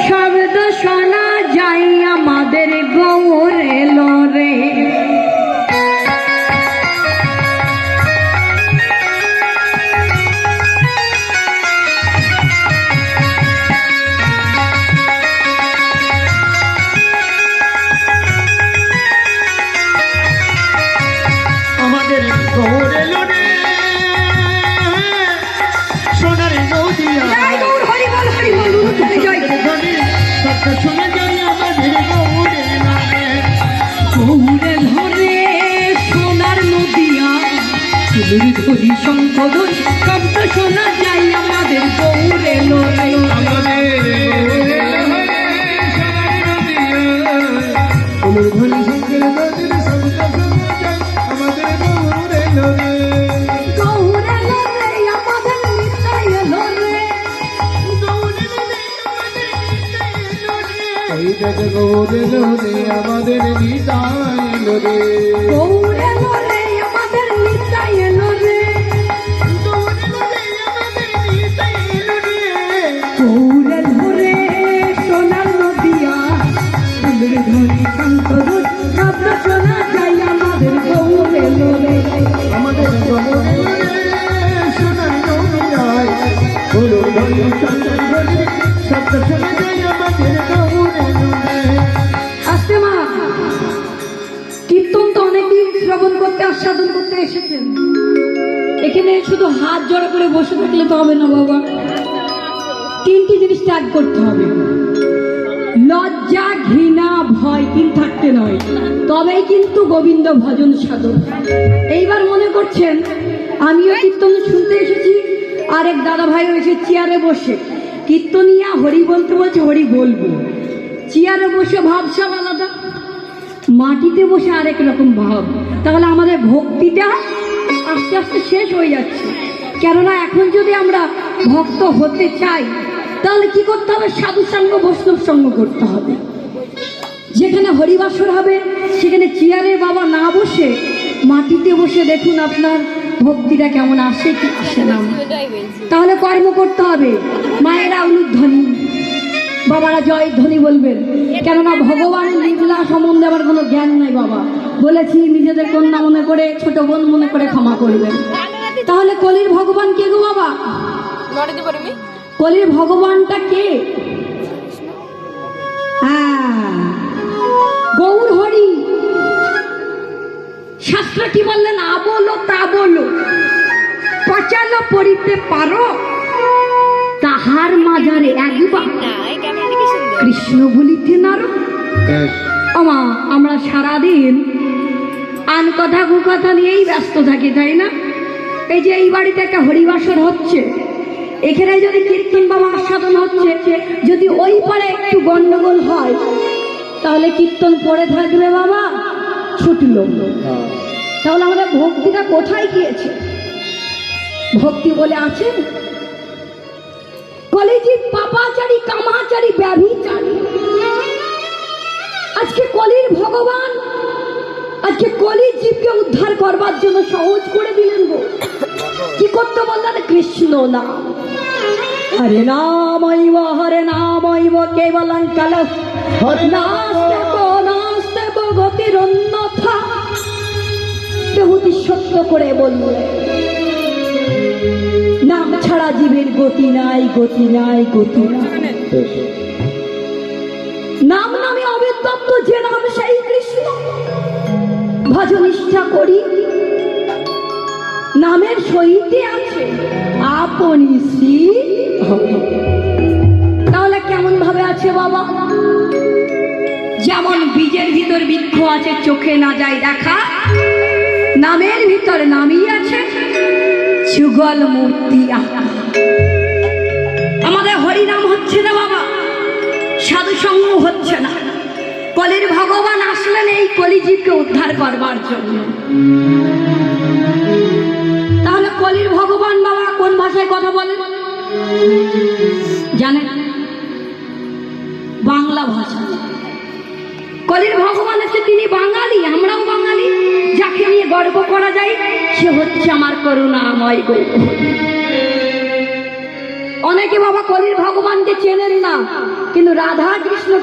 শব্দ শোনা যায় আমাদের গৌর এলো রে। আমাদের গৌর এলো রে, সোনার নদিয়া শব্দ শোনা যায় আমাদের গৌর এলো রে। গৌরে ধরে সোনার নদিয়া ধরি শঙ্কর শব্দ শোনা যায় আমাদের গৌর এলো রে। আমাদের গৌর এলো রে, সোনার নদিয়া ধরি শঙ্কর নদীর শব্দ শোনা যায় আমাদের গৌর এলো রে। গৌর এলো রে আমাদের নিতাই এলো রে। এই দেখ গৌর এলো রে আমাদের নিতাই এলো রে। গৌর এলো রে আমাদের নিতাই এলো রে। গৌরে ধরে সোনার নদিয়া ধরি শঙ্কর শব্দ শোনা যায় আমাদের গৌর এলো রে। আমাদের গৌর এলো রে, সোনার নদিয়ায় গৌর ধরি শঙ্কর নদীর শব্দ শোনা যায় আমাদের গৌর এলো রে। আসতে মা, কীর্তন তো অনেকদিন শ্রবণ করতে আস্বাদন করতে এসেছেন, এখানে শুধু হাত জড়ো করে বসে থাকলে তো হবে না বাবা। তিনটি জিনিস ত্যাগ করতে হবে, লজ্জা ঘৃণা ভয়, তিন থাকতে নয়, তবেই কিন্তু গোবিন্দ ভজন সাধন। এইবার মনে করছেন আমিও কীর্তন শুনতে এসেছি, আর এক দাদা ভাইও এসে চেয়ারে বসে কীর্তনিয়া হরি বলতে বলছে, হরি বলবো। চেয়ারে বসে ভাব সব আলাদা, মাটিতে বসে আরেক রকম ভাব। তাহলে আমাদের ভক্তিটা আস্তে আস্তে শেষ হয়ে যাচ্ছে। কেননা এখন যদি আমরা ভক্ত হতে চাই তাহলে কি করতে হবে? সাধু সঙ্গ বৈষ্ণব সঙ্গ করতে হবে। যেখানে হরিবাসর হবে সেখানে চেয়ারে বাবা না বসে মাটিতে বসে দেখুন আপনার ভক্তিটা কেমন আসে কি আসে না। তাহলে কর্ম করতে হবে, মায়েরা উলুধ্বনি, বাবারা জয় ধ্বনি বলবেন। কেননা ভগবানের লীলা সম্বন্ধে আমার কোনো জ্ঞান নাই বাবা, বলেছি নিজেদের কন্যা মনে করে, ছোট বোন মনে করে ক্ষমা করবেন। তাহলে কলির ভগবান কে গো বাবা? কলির ভগবানটা কে? হ্যাঁ, গৌর হরি। শাস্ত্র কি বললেন? আবলো তা বলো, পচালো পড়িতে পারো তাহার মাঝারে একবার কৃষ্ণ বলিতে নারো। আমা আমরা সারাদিন আন কথা কুকথা নিয়েই ব্যস্ত থাকি, তাই না? এই যে এই বাড়িতে একটা হরিবাসর হচ্ছে, এখানে যদি কীর্তন বাবা আস্বাদন হচ্ছে, যদি ওই পারে একটু গন্ডগোল হয় তাহলে কীর্তন পড়ে থাকবে বাবা, ছুটল। তাহলে আমাদের ভক্তিটা কোথায় গিয়েছে? ভক্তি বলে আছে কলিজি পাপাচারী কামাচারী ব্যভিচারী। আজকে কলির ভগবান আজকে কলির জীবকে উদ্ধার করবার জন্য সহজ করে দিলেন গো। কি করতে বললেন? কৃষ্ণ নাম, হরে নামৈব হরে নামৈব কেবলং কলস নাস্তে কো নাস্তে গতির অন্যথা। প্রভুতি সত্য করে বললেন নাম ছাড়া জীবের গতি নাই, গতি নাই, গতি নাই। নাম নামে অবিদ্যপ্ত যে নাম সেই কৃষ্ণ। ভজনিষ্ঠা করি নামের সহিতে আছে আপনি শ্রী। তাহলে কেমন ভাবে আছে বাবা? যেমন বীজের ভিতর বৃক্ষ আছে, চোখে না যায় দেখা, নামের ভিতর নামই আছে, যুগল মূর্তি আঁকা। আমাদের হরিনাম হচ্ছে না বাবা, সাধু সঙ্গ হচ্ছে না। কলির ভগবান আসলেন এই কলিজীবকে উদ্ধার করবার জন্য। তাহলে কলির ভগবান বাবা কোন ভাষায় কথা বলেন জানেন? বাংলা ভাষা। কলির ভগবান হচ্ছে তিনি বাঙালি, আমরাও বাঙালি। যাকে নিয়ে গর্ব করা যায় সে হচ্ছে আমার করুণাময় গৌর। অনেকে বাবা কলির ভগবানকে চেনেন না, কিন্তু রাধা কৃষ্ণ